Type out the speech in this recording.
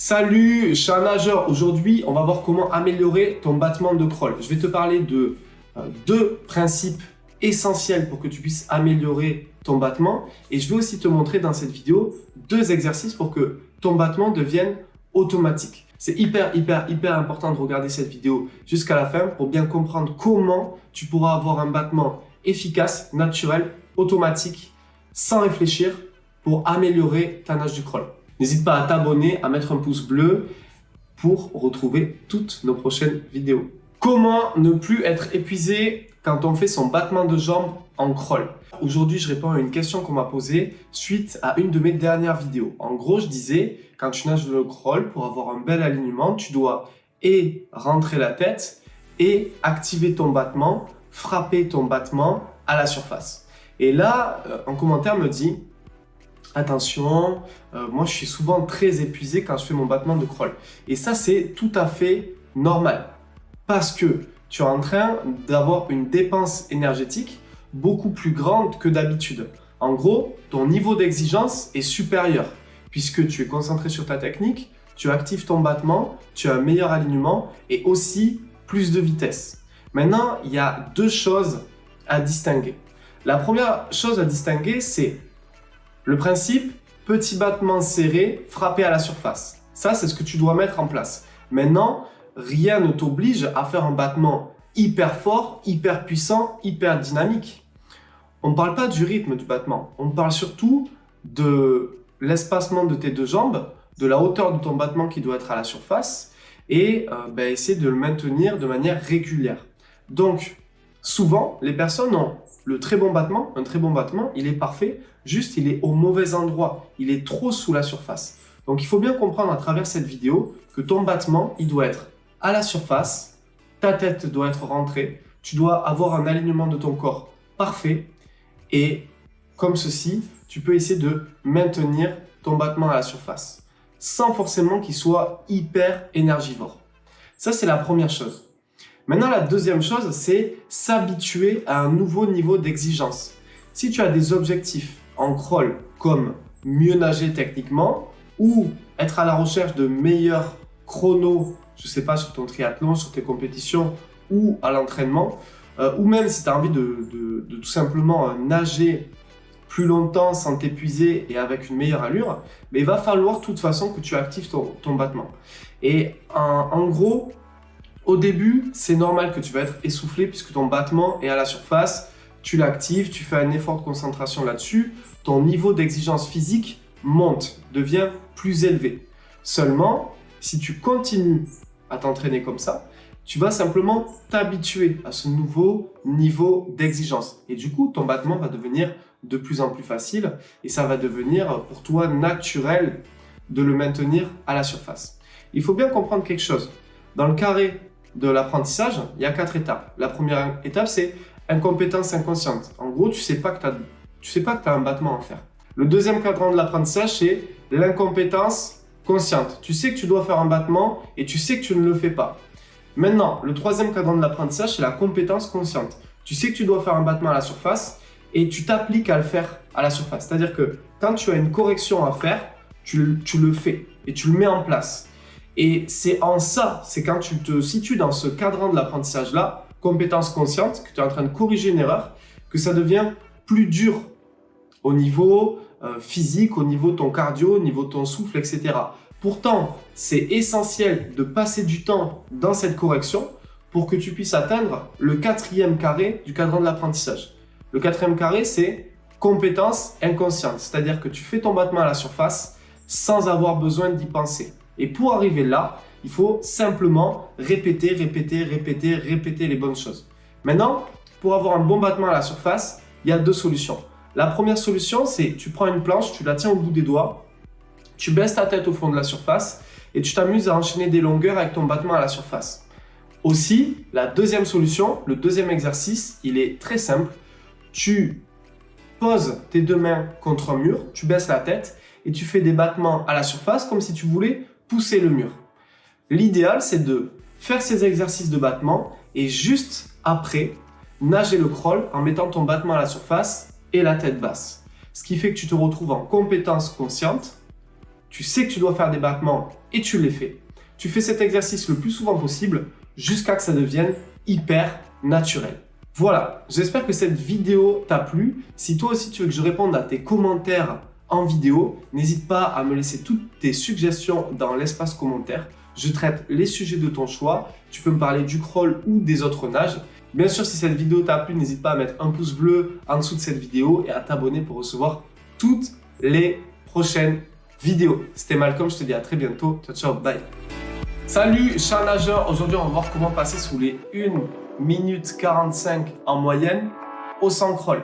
Salut, je suis un nageur. Aujourd'hui, on va voir comment améliorer ton battement de crawl. Je vais te parler de deux principes essentiels pour que tu puisses améliorer ton battement. Et je vais aussi te montrer dans cette vidéo deux exercices pour que ton battement devienne automatique. C'est hyper important de regarder cette vidéo jusqu'à la fin pour bien comprendre comment tu pourras avoir un battement efficace, naturel, automatique, sans réfléchir pour améliorer ta nage du crawl. N'hésite pas à t'abonner, à mettre un pouce bleu pour retrouver toutes nos prochaines vidéos. Comment ne plus être épuisé quand on fait son battement de jambes en crawl? Aujourd'hui, je réponds à une question qu'on m'a posée suite à une de mes dernières vidéos. En gros, je disais, quand tu nages le crawl, pour avoir un bel alignement, tu dois et rentrer la tête et activer ton battement, frapper ton battement à la surface. Et là, un commentaire me dit: attention, moi je suis souvent très épuisé quand je fais mon battement de crawl. Et ça, c'est tout à fait normal parce que tu es en train d'avoir une dépense énergétique beaucoup plus grande que d'habitude. En gros, ton niveau d'exigence est supérieur puisque tu es concentré sur ta technique, tu actives ton battement, tu as un meilleur alignement et aussi plus de vitesse. Maintenant, il y a deux choses à distinguer. La première chose à distinguer, c'est le principe petit battement serré, frappé à la surface. Ça, c'est ce que tu dois mettre en place. Maintenant, rien ne t'oblige à faire un battement hyper fort, hyper puissant, hyper dynamique. On ne parle pas du rythme du battement. On parle surtout de l'espacement de tes deux jambes, de la hauteur de ton battement qui doit être à la surface et essayer de le maintenir de manière régulière. Donc, souvent, les personnes ont le très bon battement, un très bon battement, il est parfait, juste il est au mauvais endroit, il est trop sous la surface. Donc il faut bien comprendre à travers cette vidéo que ton battement, il doit être à la surface, ta tête doit être rentrée, tu dois avoir un alignement de ton corps parfait et comme ceci, tu peux essayer de maintenir ton battement à la surface sans forcément qu'il soit hyper énergivore. Ça, c'est la première chose. Maintenant, la deuxième chose, c'est s'habituer à un nouveau niveau d'exigence. Si tu as des objectifs en crawl comme mieux nager techniquement ou être à la recherche de meilleurs chronos, je ne sais pas, sur ton triathlon, sur tes compétitions ou à l'entraînement, ou même si tu as envie de tout simplement nager plus longtemps sans t'épuiser et avec une meilleure allure, mais il va falloir de toute façon que tu actives ton battement. Et en gros, au début, c'est normal que tu vas être essoufflé puisque ton battement est à la surface, tu l'actives, tu fais un effort de concentration là-dessus, ton niveau d'exigence physique monte, devient plus élevé. Seulement, si tu continues à t'entraîner comme ça, tu vas simplement t'habituer à ce nouveau niveau d'exigence. Et du coup, ton battement va devenir de plus en plus facile et ça va devenir pour toi naturel de le maintenir à la surface. Il faut bien comprendre quelque chose. Dans le carré de l'apprentissage, il y a 4 étapes. La première étape, c'est incompétence inconsciente. En gros, tu sais pas que tu as un battement à faire. Le deuxième cadran de l'apprentissage, c'est l'incompétence consciente. Tu sais que tu dois faire un battement et tu sais que tu ne le fais pas. Maintenant, le troisième cadran de l'apprentissage, c'est la compétence consciente. Tu sais que tu dois faire un battement à la surface et tu t'appliques à le faire à la surface. C'est-à-dire que quand tu as une correction à faire, tu le fais et tu le mets en place. Et c'est en ça, c'est quand tu te situes dans ce cadran de l'apprentissage-là, compétence consciente, que tu es en train de corriger une erreur, que ça devient plus dur au niveau physique, au niveau de ton cardio, au niveau de ton souffle, etc. Pourtant, c'est essentiel de passer du temps dans cette correction pour que tu puisses atteindre le quatrième carré du cadran de l'apprentissage. Le quatrième carré, c'est compétence inconsciente, c'est-à-dire que tu fais ton battement à la surface sans avoir besoin d'y penser. Et pour arriver là, il faut simplement répéter les bonnes choses. Maintenant, pour avoir un bon battement à la surface, il y a deux solutions. La première solution, c'est tu prends une planche, tu la tiens au bout des doigts, tu baisses ta tête au fond de la surface et tu t'amuses à enchaîner des longueurs avec ton battement à la surface. Aussi, la deuxième solution, le deuxième exercice, il est très simple. Tu poses tes deux mains contre un mur, tu baisses la tête et tu fais des battements à la surface comme si tu voulais pousser le mur. L'idéal, c'est de faire ces exercices de battement et juste après, nager le crawl en mettant ton battement à la surface et la tête basse. Ce qui fait que tu te retrouves en compétence consciente, tu sais que tu dois faire des battements et tu les fais. Tu fais cet exercice le plus souvent possible jusqu'à que ça devienne hyper naturel. Voilà, j'espère que cette vidéo t'a plu. Si toi aussi tu veux que je réponde à tes commentaires en vidéo, n'hésite pas à me laisser toutes tes suggestions dans l'espace commentaire. Je traite les sujets de ton choix. Tu peux me parler du crawl ou des autres nages. Bien sûr, si cette vidéo t'a plu, n'hésite pas à mettre un pouce bleu en dessous de cette vidéo et à t'abonner pour recevoir toutes les prochaines vidéos. C'était Malcolm, je te dis à très bientôt. Ciao, ciao, bye. Salut, chers nageurs. Aujourd'hui, on va voir comment passer sous les 1 minute 45 en moyenne au 100 crawl.